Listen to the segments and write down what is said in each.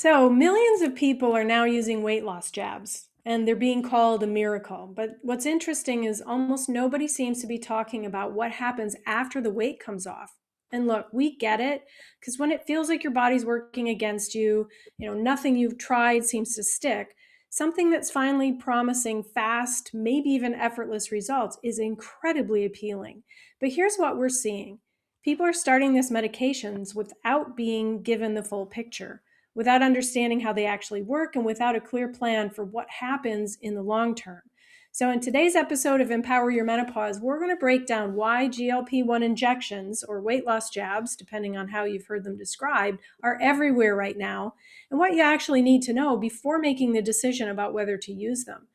So, millions of people are now using weight loss jabs, and they're being called a miracle. But what's interesting is almost nobody seems to be talking about what happens after the weight comes off. And look, we get it because when it feels like your body's working against you, nothing you've tried seems to stick. Something that's finally promising fast, maybe even effortless results is incredibly appealing. But here's what we're seeing: people are starting these medications without being given the full picture, without understanding how they actually work, and without a clear plan for what happens in the long term. So, in today's episode of Empower Your Menopause, we're going to break down why GLP-1 injections, or weight loss jabs, depending on how you've heard them described, are everywhere right now, and what you actually need to know before making the decision about whether to use them.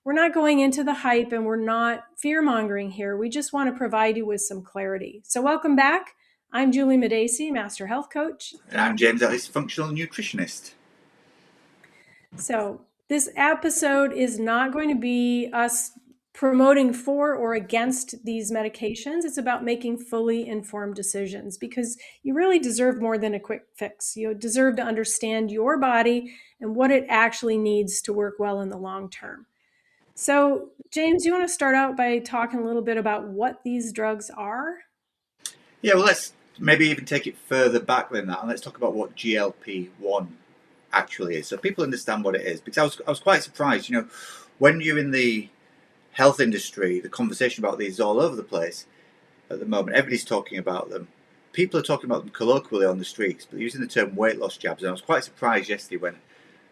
We're not going into the hype and we're not fear mongering here. We just want to provide you with some clarity. So, welcome back. I'm Julie Medesi, Master Health Coach. And I'm James Ellis, functional nutritionist. So, this episode is not going to be us promoting for or against these medications. It's about making fully informed decisions because you really deserve more than a quick fix. You deserve to understand your body and what it actually needs to work well in the long term. So, James, you want to start out by talking a little bit about what these drugs are? Yeah, well, let's maybe even take it further back than that, and let's talk about what GLP-1 actually is, so people understand what it is. Because I was quite surprised, when you're in the health industry, the conversation about these is all over the place at the moment. Everybody's talking about them. People are talking about them colloquially on the streets, but they're using the term weight loss jabs. And I was quite surprised yesterday when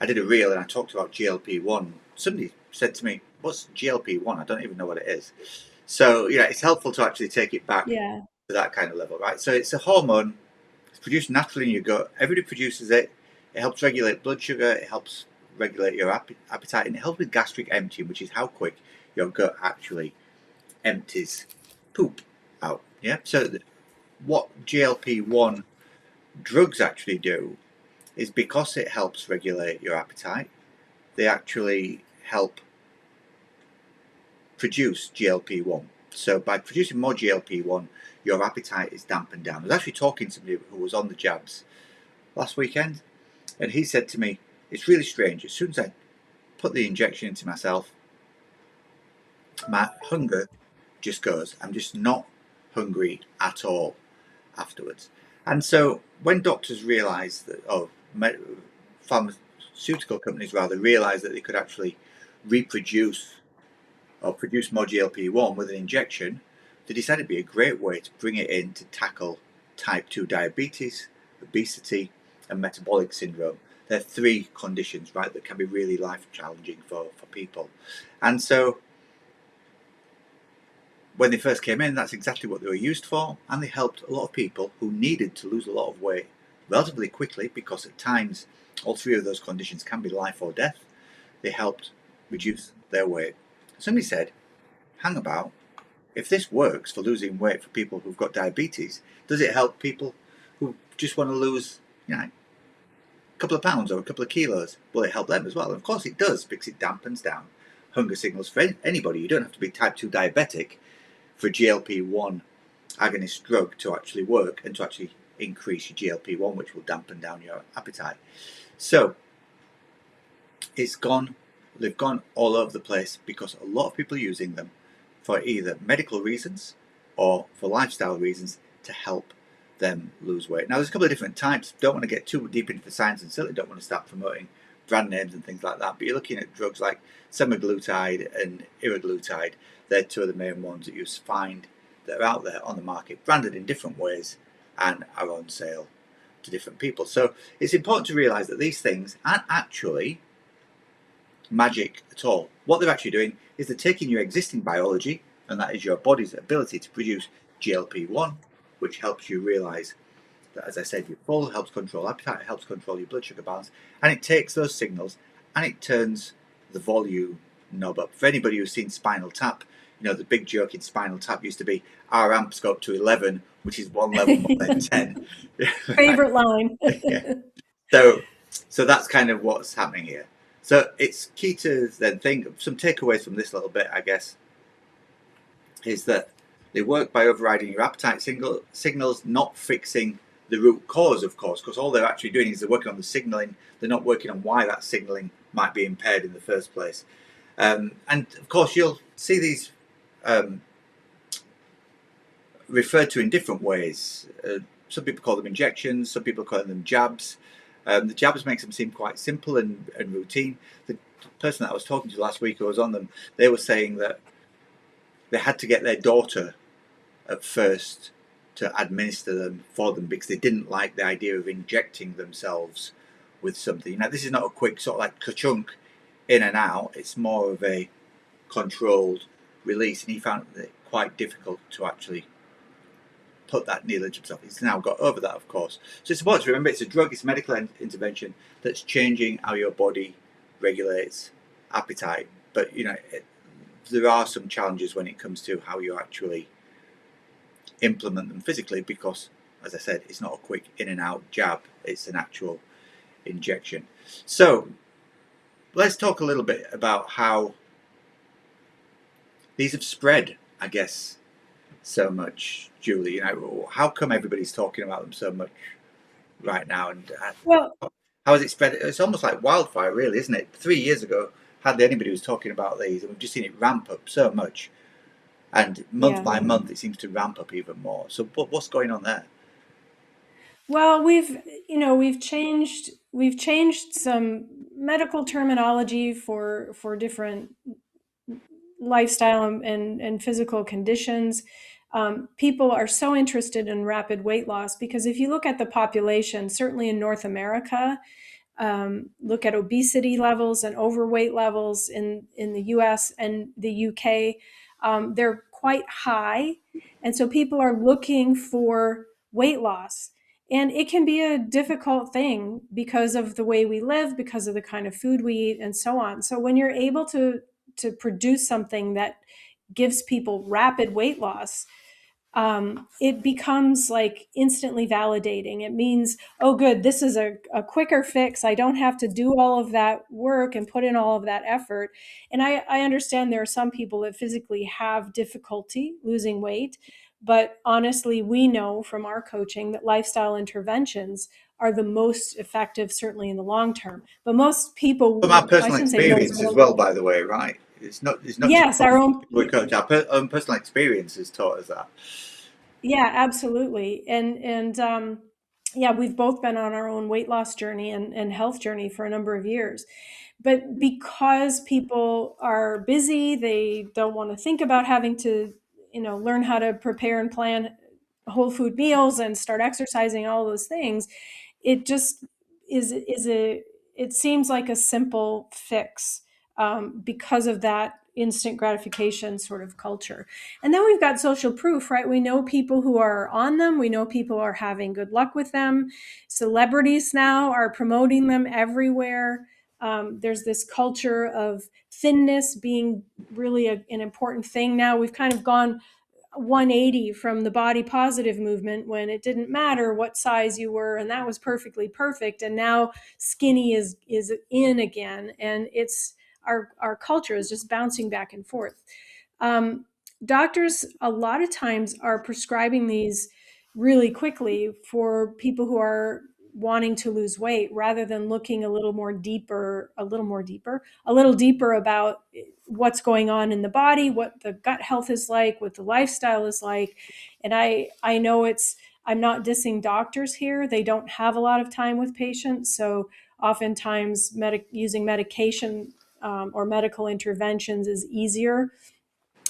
I did a reel and I talked about GLP-1. Somebody said to me, "What's GLP-1? I don't even know what it is." So, it's helpful to actually take it back Yeah. to that kind of level, right? So it's a hormone. It's produced naturally in your gut. Everybody produces it. It helps regulate blood sugar. It helps regulate your appetite, and it helps with gastric emptying, which is how quick your gut actually empties poop out. Yeah. So what GLP-1 drugs actually do is, because it helps regulate your appetite, they actually help produce GLP-1. So by producing more GLP-1, your appetite is dampened down. I was actually talking to somebody who was on the jabs last weekend, and he said to me, "It's really strange. As soon as I put the injection into myself, my hunger just goes. I'm just not hungry at all afterwards." And so when doctors realised that, pharmaceutical companies rather, realised that they could actually reproduce or produce more GLP-1 with an injection, they decided it'd be a great way to bring it in to tackle type 2 diabetes, obesity, and metabolic syndrome. They're three conditions, right, that can be really life challenging for people. And so when they first came in, that's exactly what they were used for, and they helped a lot of people who needed to lose a lot of weight relatively quickly, because at times all three of those conditions can be life or death. They helped reduce their weight. Somebody said, "Hang about, if this works for losing weight for people who've got diabetes, does it help people who just want to lose, a couple of pounds or a couple of kilos? Will it help them as well?" And of course it does, because it dampens down hunger signals for anybody. You don't have to be type 2 diabetic for a GLP-1 agonist drug to actually work and to actually increase your GLP-1, which will dampen down your appetite. So they've gone all over the place because a lot of people are using them for either medical reasons or for lifestyle reasons to help them lose weight. Now, there's a couple of different types. Don't want to get too deep into the science, and certainly don't want to start promoting brand names and things like that. But you're looking at drugs like semaglutide and iraglutide. They're two of the main ones that you find that are out there on the market, branded in different ways, and are on sale to different people. So it's important to realize that these things aren't actually magic at all. What they're actually doing is they're taking your existing biology, and that is your body's ability to produce GLP-1, which helps you realize that, as I said, you're full, helps control appetite, helps control your blood sugar balance, and it takes those signals and it turns the volume knob up. For anybody who's seen Spinal Tap, the big joke in Spinal Tap used to be, "Our amps go up to 11, which is one level more than 10. Favorite line. Yeah. So that's kind of what's happening here. So it's key to then think, some takeaways from this little bit, I guess, is that they work by overriding your appetite signals, not fixing the root cause, of course, because all they're actually doing is they're working on the signaling. They're not working on why that signaling might be impaired in the first place. And of course, you'll see these um, referred to in different ways. Some people call them injections, some people call them jabs. The jabs makes them seem quite simple and routine. The person that I was talking to last week who was on them, they were saying that they had to get their daughter at first to administer them for them because they didn't like the idea of injecting themselves with something. Now, this is not a quick sort of like ka-chunk in and out. It's more of a controlled release, and he found it quite difficult to actually put that needle into himself. He's now got over that, of course. So it's important to remember it's a drug, it's a medical intervention that's changing how your body regulates appetite. But, there are some challenges when it comes to how you actually implement them physically because, as I said, it's not a quick in and out jab, it's an actual injection. So let's talk a little bit about how these have spread, I guess, so much, Julie. How come everybody's talking about them so much right now? And Well, how has it spread? It's almost like wildfire, really, isn't it? 3 years ago, hardly anybody was talking about these, and we've just seen it ramp up so much. And month yeah. by month, it seems to ramp up even more. So, what's going on there? Well, we've changed some medical terminology for different lifestyle and physical conditions. People are so interested in rapid weight loss because if you look at the population, certainly in North America, look at obesity levels and overweight levels in the US and the UK, they're quite high. And so people are looking for weight loss. And it can be a difficult thing because of the way we live, because of the kind of food we eat, and so on. So when you're able to produce something that gives people rapid weight loss, it becomes like instantly validating. It means, oh, good, this is a quicker fix. I don't have to do all of that work and put in all of that effort. And I understand there are some people that physically have difficulty losing weight. But honestly, we know from our coaching that lifestyle interventions are the most effective, certainly in the long term. But most From our people, I personal shouldn't say most, experience as well, by the way, right? It's not just yes, from our own. people we coach. Our own personal experience has taught us that. Yeah, absolutely. And yeah, we've both been on our own weight loss journey and health journey for a number of years. But because people are busy, they don't want to think about having to, learn how to prepare and plan whole food meals and start exercising, all those things. It just is a it seems like a simple fix, because of that instant gratification sort of culture. And then we've got social proof, right? We know people who are on them. We know people are having good luck with them. Celebrities now are promoting them everywhere. There's this culture of thinness being really an important thing now. We've kind of gone 180 from the body positive movement when it didn't matter what size you were and that was perfectly perfect, and now skinny is in again, and it's our culture is just bouncing back and forth. um, Doctors a lot of times are prescribing these really quickly for people who are wanting to lose weight rather than looking a little deeper about what's going on in the body, what the gut health is like, what the lifestyle is like. And I know I'm not dissing doctors here. They don't have a lot of time with patients, so oftentimes using medication, or medical interventions is easier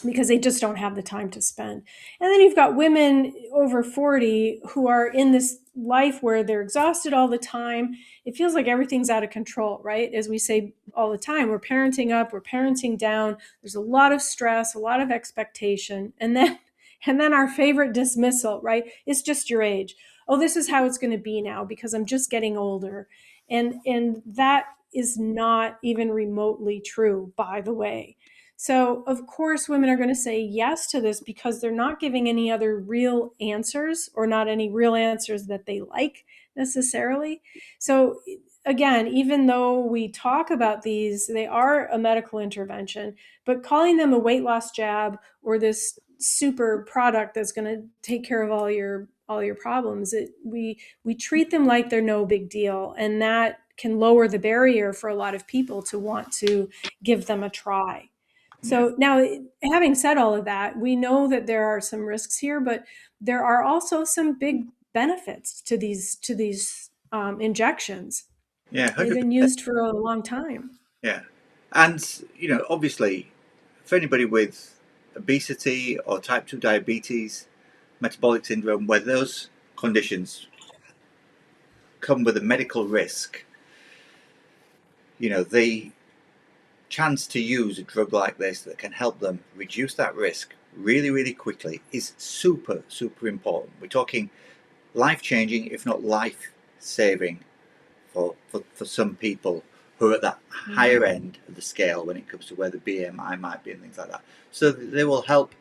because they just don't have the time to spend. And then you've got women over 40 who are in this life where they're exhausted all the time. It feels like everything's out of control, right? As we say all the time, we're parenting up, we're parenting down. There's a lot of stress, a lot of expectation. And then our favorite dismissal, right? It's just your age. Oh, this is how it's going to be now because I'm just getting older. And that is not even remotely true, by the way. So, of course, women are going to say yes to this because they're not giving any other real answers, or not any real answers that they like necessarily. So, again, even though we talk about these, they are a medical intervention, but calling them a weight loss jab or this super product that's going to take care of all your all your problems. We treat them like they're no big deal, and that can lower the barrier for a lot of people to want to give them a try. Yeah. So now, having said all of that, we know that there are some risks here, but there are also some big benefits to these injections. Yeah, They've been 100%. used for a long time. Yeah. And, obviously, for anybody with obesity or type 2 diabetes, metabolic syndrome, where those conditions come with a medical risk, the chance to use a drug like this that can help them reduce that risk really, really quickly is super, super important. We're talking life changing, if not life saving, for some people who are at that higher Mm. end of the scale when it comes to where the BMI might be and things like that. So they will help,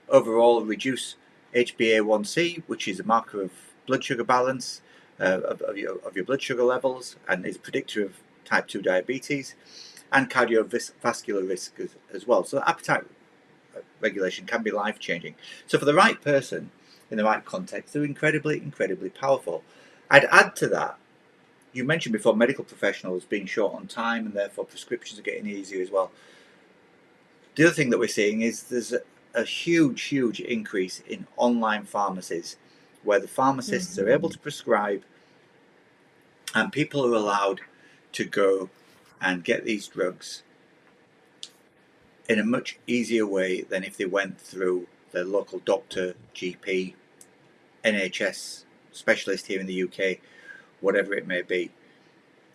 overall reduce HbA1c, which is a marker of blood sugar balance, of your blood sugar levels, and is a predictor of type 2 diabetes and cardiovascular risk as well. So appetite regulation can be life changing. So for the right person in the right context, they're incredibly, incredibly powerful. I'd add to that, you mentioned before medical professionals being short on time and therefore prescriptions are getting easier as well. The other thing that we're seeing is there's a huge, huge increase in online pharmacies where the pharmacists are able Mhm. to prescribe and people are allowed to go and get these drugs in a much easier way than if they went through their local doctor, GP, NHS specialist here in the UK, whatever it may be.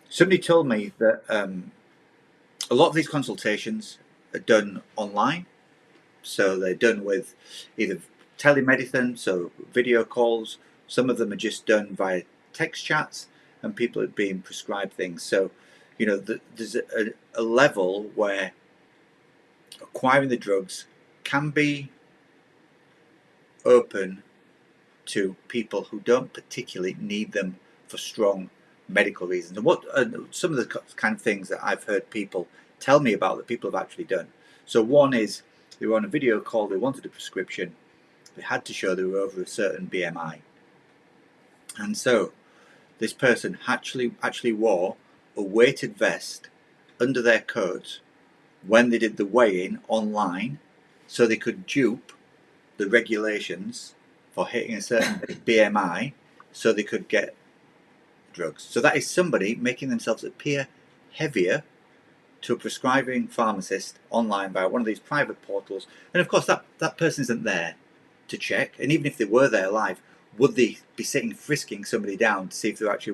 Somebody told me that a lot of these consultations are done online. So they're done with either telemedicine, so video calls. Some of them are just done via text chats, and people are being prescribed things. So, there's a level where acquiring the drugs can be open to people who don't particularly need them for strong medical reasons. And what some of the kind of things that I've heard people tell me about that people have actually done. So one is they were on a video call, they wanted a prescription, they had to show they were over a certain BMI. And so this person actually wore a weighted vest under their coat when they did the weigh-in online so they could dupe the regulations for hitting a certain BMI so they could get drugs. So that is somebody making themselves appear heavier to a prescribing pharmacist online via one of these private portals. And of course, that person isn't there to check. And even if they were there live, would they be sitting frisking somebody down to see if they're actually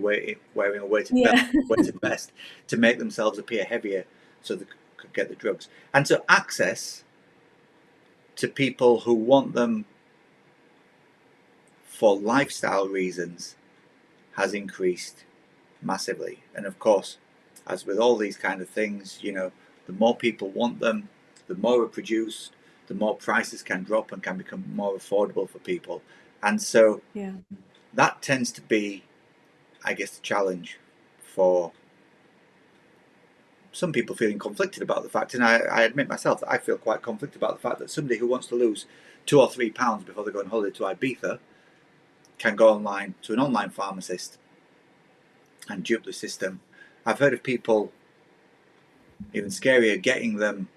wearing a Yeah. weighted vest to make themselves appear heavier so they could get the drugs? And so access to people who want them for lifestyle reasons has increased massively. And of course, as with all these kind of things, the more people want them, the more are produced, the more prices can drop and can become more affordable for people. And so Yeah. that tends to be, I guess, the challenge for some people feeling conflicted about the fact, and I admit myself that I feel quite conflicted about the fact that somebody who wants to lose 2 or 3 pounds before they go on holiday to Ibiza can go online to an online pharmacist and dupe the system. I've heard of people, even scarier, getting them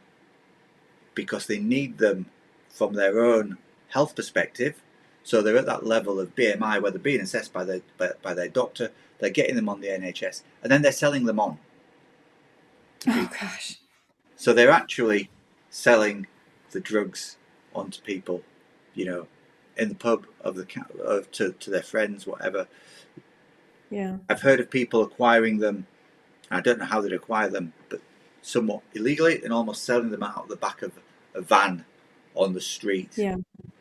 because they need them from their own health perspective. So they're at that level of BMI where they're being assessed by their doctor. They're getting them on the NHS, and then they're selling them on to Oh people. gosh. So they're actually selling the drugs onto people, in the pub to their friends, whatever. Yeah. I've heard of people acquiring them. I don't know how they'd acquire them, but somewhat illegally and almost selling them out of the back of a van on the street Yeah.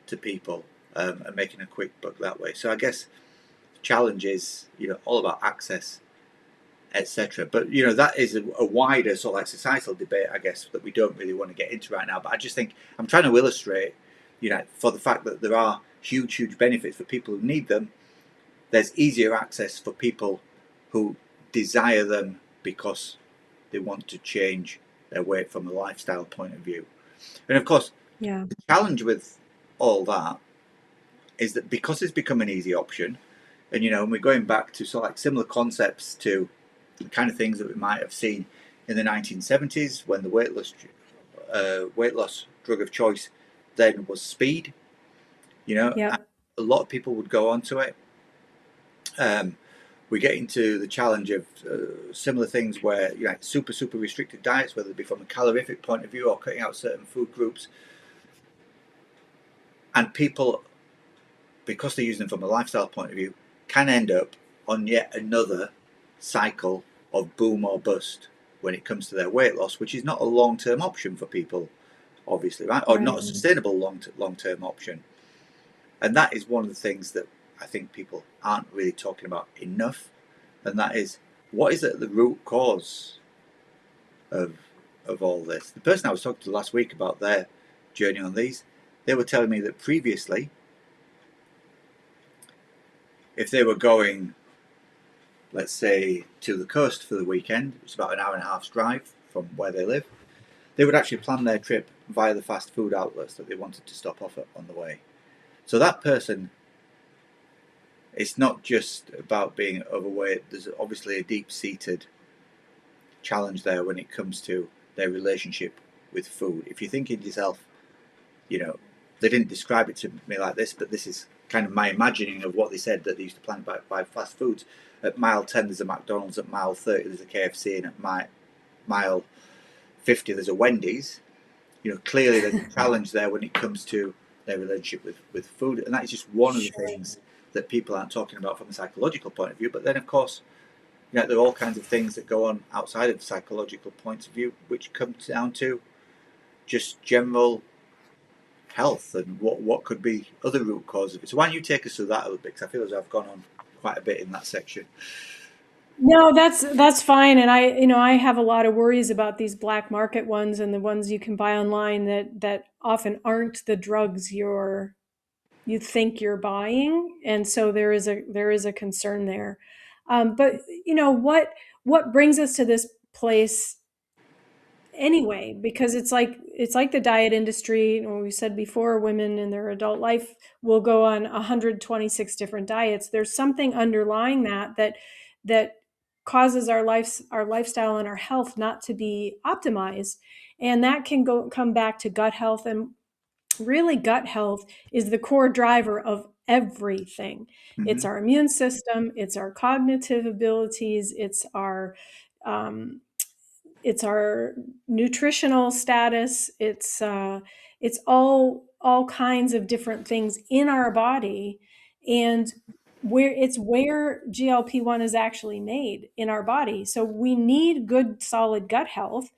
to people, and making a quick buck that way. So I guess the challenge is, all about access, etc. But that is a wider sort of like societal debate, I guess, that we don't really want to get into right now. But I just think I'm trying to illustrate, for the fact that there are huge, huge benefits for people who need them. There's easier access for people who desire them because they want to change their weight from a lifestyle point of view. And of course, Yeah. the challenge with all that is that because it's become an easy option, and and we're going back to sort of like similar concepts to the kind of things that we might have seen in the 1970s when the weight loss drug of choice then was speed. And Yep. a lot of people would go onto it. Um, we get into the challenge of similar things where super restricted diets, whether it be from a calorific point of view or cutting out certain food groups, and people, because they're using them from a lifestyle point of view, can end up on yet another cycle of boom or bust when it comes to their weight loss, which is not a long-term option for people, obviously, right? Or not a Right. sustainable long-term option. And that is one of the things that I think people aren't really talking about enough. And that is, what is at the root cause of all this? The person I was talking to last week about their journey on these, they were telling me that previously, if they were going, let's say, to the coast for the weekend, it's about an hour and a half's drive from where they live, they would actually plan their trip via the fast food outlets that they wanted to stop off at on the way. So that person, it's not just about being overweight. There's obviously a deep-seated challenge there when it comes to their relationship with food. If you're thinking to yourself, they didn't describe it to me like this, but this is kind of my imagining of what they said, that they used to plan by fast foods. At mile 10 there's a McDonald's, at mile 30 there's a KFC, and at mile 50 there's a Wendy's. Clearly there's a challenge there when it comes to their relationship with food, and that is just one of the Sure. things that people aren't talking about from a psychological point of view. But then, of course, there are all kinds of things that go on outside of the psychological point of view, which comes down to just general health and what could be other root causes of it. So why don't you take us through that a little bit? Because I feel as I've gone on quite a bit in that section. No, that's fine. And I have a lot of worries about these black market ones and the ones you can buy online that often aren't the drugs you think you're buying. And so there is a concern there. But what brings us to this place anyway, because it's like the diet industry. We said before, women in their adult life will go on 126 different diets. There's something underlying that causes our lifestyle and our health not to be optimized, and that can come back to gut health. And really, gut health is the core driver of everything. It's Mm-hmm. our immune system, it's our cognitive abilities, um, it's our nutritional status, it's all kinds of different things in our body, and where GLP-1 is actually made in our body. So we need good solid gut health,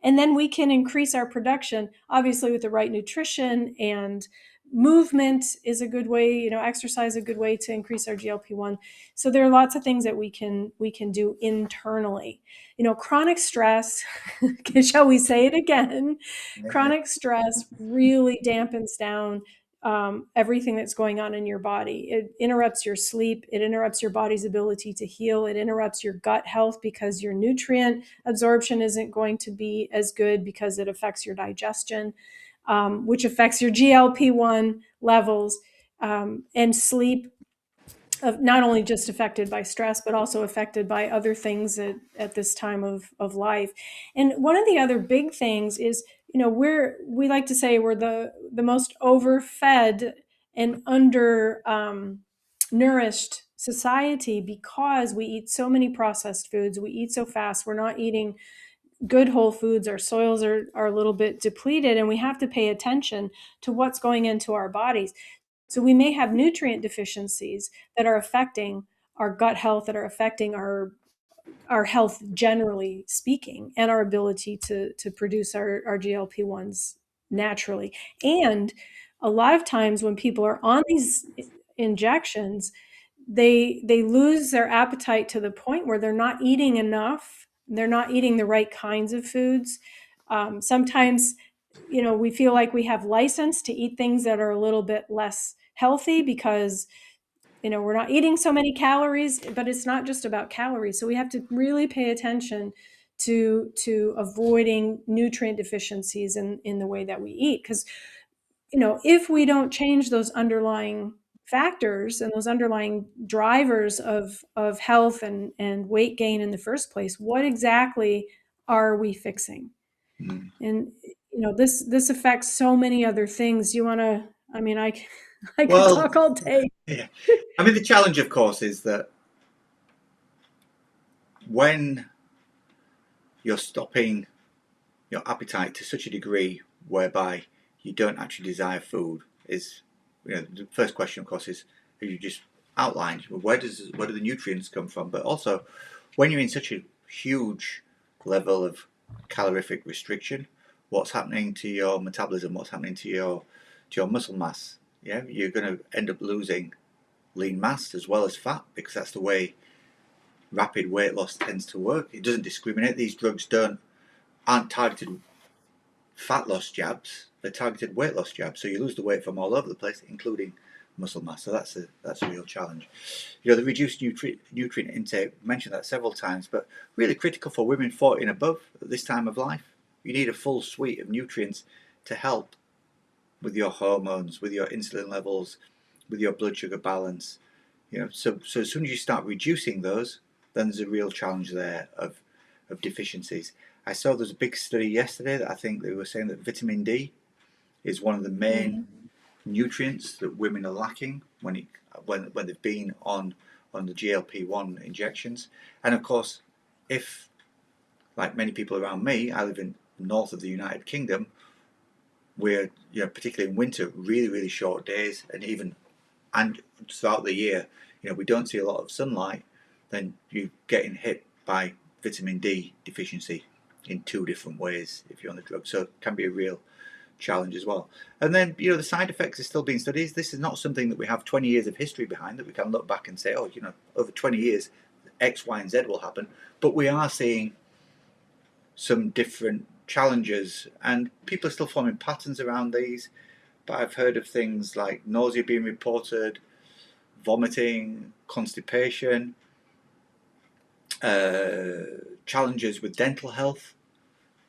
and then we can increase our production, obviously with the right nutrition. And movement is a good way, exercise a good way to increase our GLP-1. So there are lots of things that we can do internally. Chronic stress, shall we say it again? Yeah. Chronic stress really dampens down everything that's going on in your body. It interrupts your sleep. It interrupts your body's ability to heal. It interrupts your gut health because your nutrient absorption isn't going to be as good, because it affects your digestion, which affects your GLP-1 levels, and sleep, of not only just affected by stress, but also affected by other things at this time of life. And one of the other big things is, we like to say we're the most overfed and under nourished society, because we eat so many processed foods. We eat so fast. We're not eating good whole foods. Our soils are a little bit depleted, and we have to pay attention to what's going into our bodies. So we may have nutrient deficiencies that are affecting our gut health, that are affecting our health generally speaking, and our ability to produce our GLP-1s naturally. And a lot of times when people are on these injections, they lose their appetite to the point where they're not eating enough. They're not eating the right kinds of foods. Sometimes, we feel like we have license to eat things that are a little bit less healthy, because we're not eating so many calories. But it's not just about calories. So we have to really pay attention to avoiding nutrient deficiencies in the way that we eat, because if we don't change those underlying factors and those underlying drivers of health and weight gain in the first place, what exactly are we fixing? Mm. And this affects so many other things. You want to, I mean, I could Well, talk all day. yeah. I mean, the challenge, of course, is that when you're stopping your appetite to such a degree whereby you don't actually desire food, is the first question, of course, is, as you just outlined, where do the nutrients come from? But also, when you're in such a huge level of calorific restriction, what's happening to your metabolism? What's happening to your muscle mass? Yeah, you're going to end up losing lean mass as well as fat, because that's the way rapid weight loss tends to work. It doesn't discriminate. These drugs aren't targeted fat loss jabs; they're targeted weight loss jabs. So you lose the weight from all over the place, including muscle mass. So that's a real challenge. The reduced nutrient intake, mentioned that several times, but really critical for women 40 and above at this time of life. You need a full suite of nutrients to help with your hormones, with your insulin levels, with your blood sugar balance. So as soon as you start reducing those, then there's a real challenge there of deficiencies. I saw there's a big study yesterday that I think they were saying that vitamin D is one of the main Mhm. nutrients that women are lacking when they've been on the GLP-1 injections. And of course, if, like many people around me, I live in north of the United Kingdom, where particularly in winter, really really short days, and throughout the year, we don't see a lot of sunlight, then you're getting hit by vitamin D deficiency in two different ways if you're on the drug. So it can be a real challenge as well. And then, the side effects are still being studied. This is not something that we have 20 years of history behind that we can look back and say, oh, over 20 years, X, Y, and Z will happen. But we are seeing some different challenges, and people are still forming patterns around these. But I've heard of things like nausea being reported, vomiting, constipation, challenges with dental health,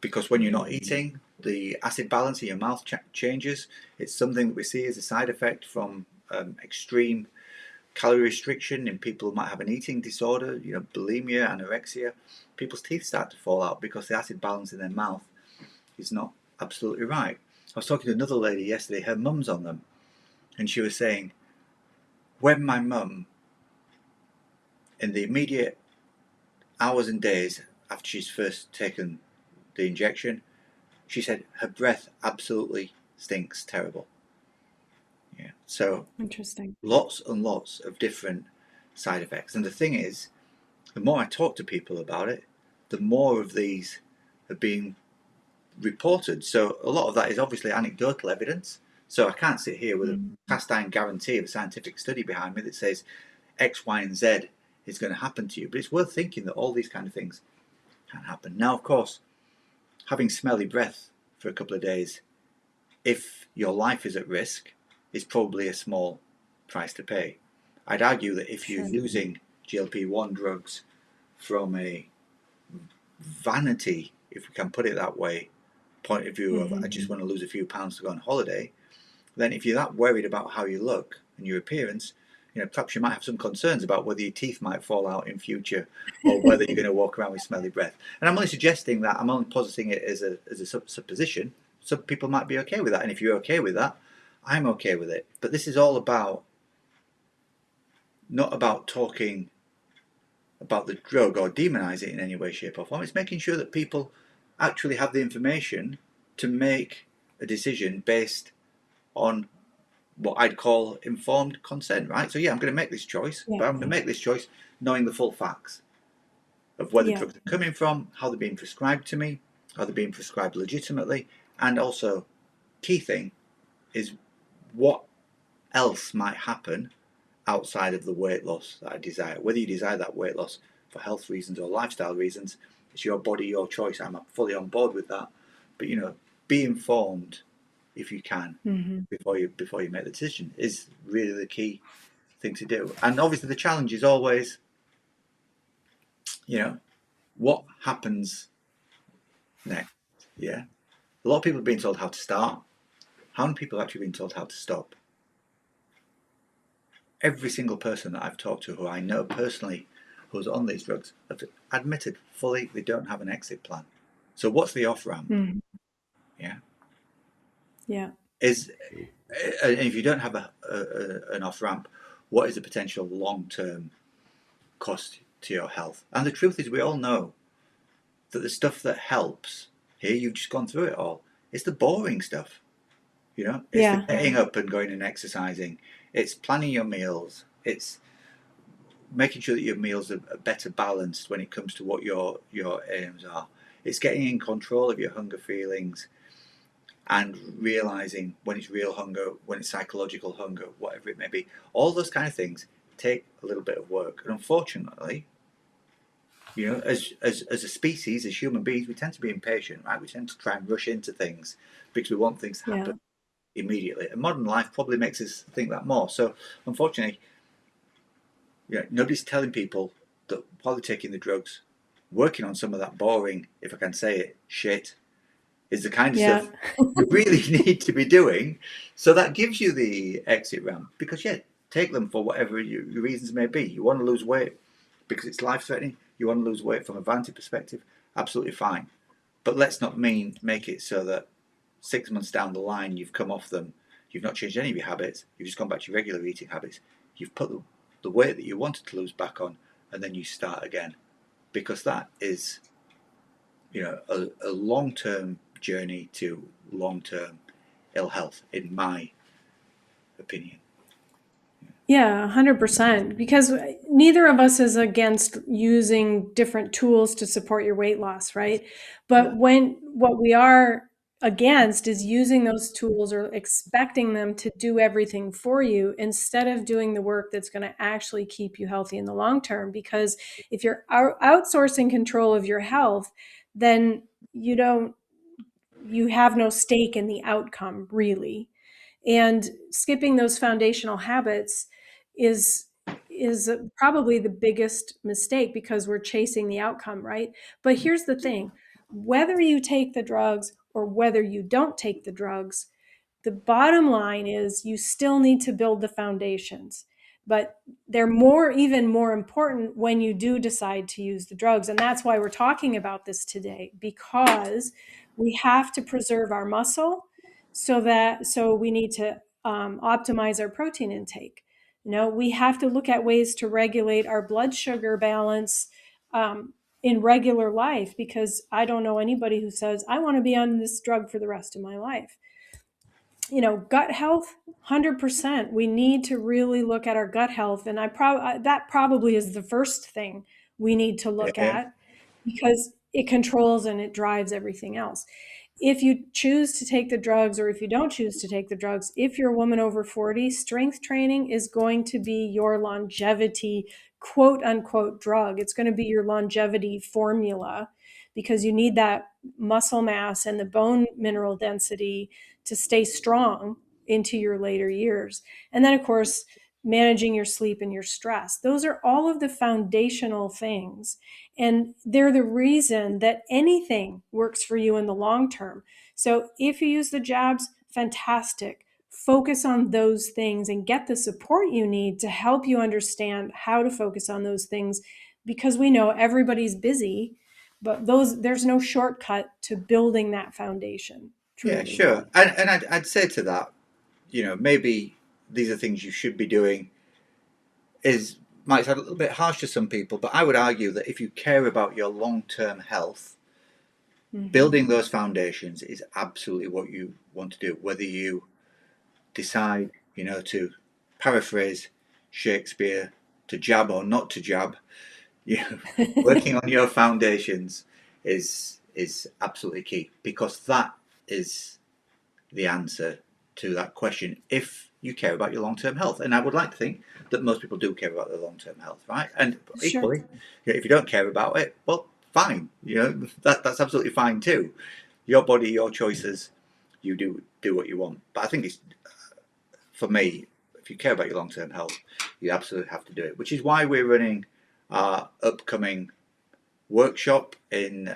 because when you're not eating, the acid balance in your mouth changes. It's something that we see as a side effect from extreme calorie restriction in people who might have an eating disorder, bulimia, anorexia. People's teeth start to fall out because the acid balance in their mouth is not absolutely right. I was talking to another lady yesterday, her mum's on them, and she was saying, when my mum, in the immediate hours and days after she's first taken the injection, she said her breath absolutely stinks terrible. Yeah. So Interesting. lots and lots of different side effects. And the thing is, the more I talk to people about it, the more of these are being reported. So a lot of that is obviously anecdotal evidence. So I can't sit here with a Mhm. cast iron guarantee of a scientific study behind me that says X, Y, and Z is going to happen to you. But it's worth thinking that all these kind of things can happen. Now, of course, having smelly breath for a couple of days, if your life is at risk, is probably a small price to pay. I'd argue that if you're Sure. using GLP-1 drugs from a vanity, if we can put it that way, point of view of I Hmm. just want to lose a few pounds to go on holiday, then if you're that worried about how you look and your appearance, perhaps you might have some concerns about whether your teeth might fall out in future or whether you're going to walk around with smelly breath. And I'm only suggesting that, I'm only positing it as a supposition. Some people might be okay with that. And if you're okay with that, I'm okay with it. But this is all about, not about talking about the drug or demonize it in any way, shape, or form. It's making sure that people actually have the information to make a decision based on what I'd call informed consent, right? So yeah, I'm going to make this choice, Yeah. but I'm going to make this choice knowing the full facts of where the Yeah. drugs are coming from, how they're being prescribed to me, how they're being prescribed legitimately, and also, key thing is what else might happen outside of the weight loss that I desire. Whether you desire that weight loss for health reasons or lifestyle reasons, it's your body, your choice. I'm fully on board with that. But be informed if you can Hmm. before you make the decision is really the key thing to do. And obviously the challenge is always, you know, what happens next? Yeah. A lot of people have been told how to start. How many people have actually been told how to stop? Every single person that I've talked to who I know personally who's on these drugs have admitted fully they don't have an exit plan. So what's the off ramp? Mhm. Yeah, Yeah. is and if you don't have an off ramp, what is the potential long term cost to your health? And the truth is, we all know that the stuff that helps here, you've just gone through it all. It's the boring stuff, you know. It's the Yeah. getting up and going and exercising. It's planning your meals. It's making sure that your meals are better balanced when it comes to what your aims are. It's getting in control of your hunger feelings and realizing when it's real hunger, when it's psychological hunger, whatever it may be. All those kind of things take a little bit of work. And unfortunately, you know, as a species, as human beings, we tend to be impatient, right? We tend to try and rush into things because we want things to Yeah. happen immediately. And modern life probably makes us think that more. So unfortunately, you know, nobody's telling people that while they're taking the drugs, working on some of that boring, if I can say it, shit is the kind of Yeah. stuff you really need to be doing. So that gives you the exit ramp because, yeah, take them for whatever your reasons may be. You want to lose weight because it's life threatening. You want to lose weight from a vanity perspective. Absolutely fine. But let's not make it so that 6 months down the line you've come off them. You've not changed any of your habits. You've just gone back to your regular eating habits. You've put the weight that you wanted to lose back on, and then you start again because that is, you know, a long term journey to long term ill health, in my opinion. Yeah, 100%. Because neither of us is against using different tools to support your weight loss, right? Yeah, But when what we are against is using those tools or expecting them to do everything for you instead of doing the work that's going to actually keep you healthy in the long term. Because if you're outsourcing control of your health, then you don't you have no stake in the outcome really, and skipping those foundational habits is is probably the biggest mistake because we're chasing the outcome, right? But here's the thing: whether you take the drugs or whether you don't take the drugs, the bottom line is you still need to build the foundations, but they're even more important when you do decide to use the drugs. And that's why we're talking about this today, because we have to preserve our muscle. So we need to optimize our protein intake. We have to look at ways to regulate our blood sugar balance in regular life, because I don't know anybody who says I want to be on this drug for the rest of my life. Gut health, 100%. We need to really look at our gut health. And that probably is the first thing we need to look yeah, at, because it controls and it drives everything else. If you choose to take the drugs or if you don't choose to take the drugs, if you're a woman over 40, strength training is going to be your longevity, quote unquote, drug. It's going to be your longevity formula, because you need that muscle mass and the bone mineral density to stay strong into your later years. And then, of course, managing your sleep and your stress. Those are all of the foundational things. And they're the reason that anything works for you in the long term. So if you use the jabs, fantastic. Focus on those things and get the support you need to help you understand how to focus on those things, because we know everybody's busy, but there's no shortcut to building that foundation, yeah, truly. sure. And I'd say to that, you know, maybe these are things you should be doing. Is might sound a little bit harsh to some people, but I would argue that if you care about your long term health, Hmm. building those foundations is absolutely what you want to do. Whether you decide, you know, to paraphrase Shakespeare, to jab or not to jab, you know, working on your foundations is absolutely key because that is the answer to that question if you care about your long-term health. And I would like to think that most people do care about their long-term health, right? And Sure. equally, you know, if you don't care about it, well, fine. You know, that's absolutely fine too. Your body, your choices. You do what you want. But I think it's for me, if you care about your long-term health, you absolutely have to do it. Which is why we're running our upcoming workshop in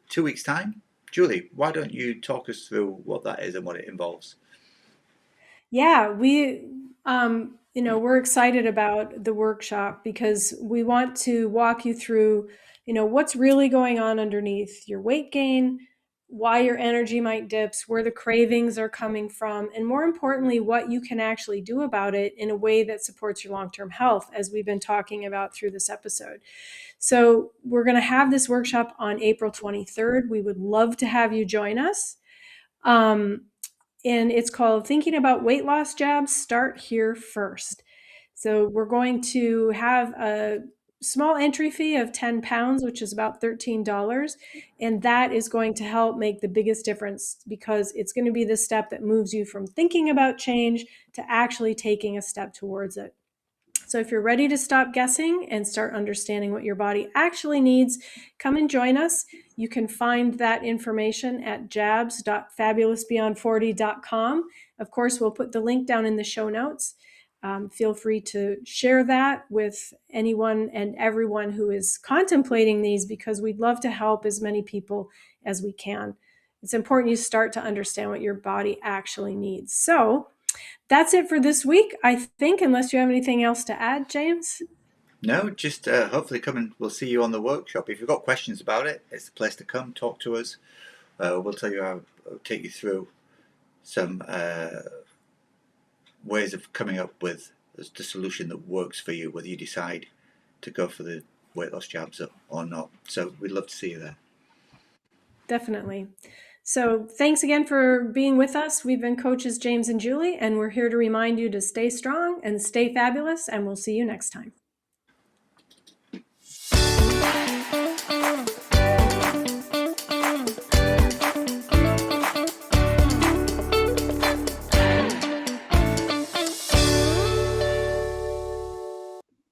2 weeks' time. Julie, why don't you talk us through what that is and what it involves? Yeah, we're excited about the workshop because we want to walk you through, what's really going on underneath your weight gain, why your energy might dips, where the cravings are coming from, and more importantly, what you can actually do about it in a way that supports your long-term health, as we've been talking about through this episode. So we're going to have this workshop on April 23rd. We would love to have you join us. Um, and it's called Thinking About Weight Loss Jabs, Start Here First. So we're going to have a small entry fee of 10 pounds, which is about $13. And that is going to help make the biggest difference because it's going to be the step that moves you from thinking about change to actually taking a step towards it. So if you're ready to stop guessing and start understanding what your body actually needs, come and join us. You can find that information at jabs.fabulousbeyond40.com. Of course, we'll put the link down in the show notes. Feel free to share that with anyone and everyone who is contemplating these because we'd love to help as many people as we can. It's important you start to understand what your body actually needs. So that's it for this week, I think, unless you have anything else to add, James. No, just hopefully come and we'll see you on the workshop. If you've got questions about it, it's the place to come, talk to us. We'll tell you how, take you through some ways of coming up with the solution that works for you, whether you decide to go for the weight loss jabs or not. So we'd love to see you there. Definitely. So thanks again for being with us. We've been coaches James and Julie, and we're here to remind you to stay strong and stay fabulous, and we'll see you next time.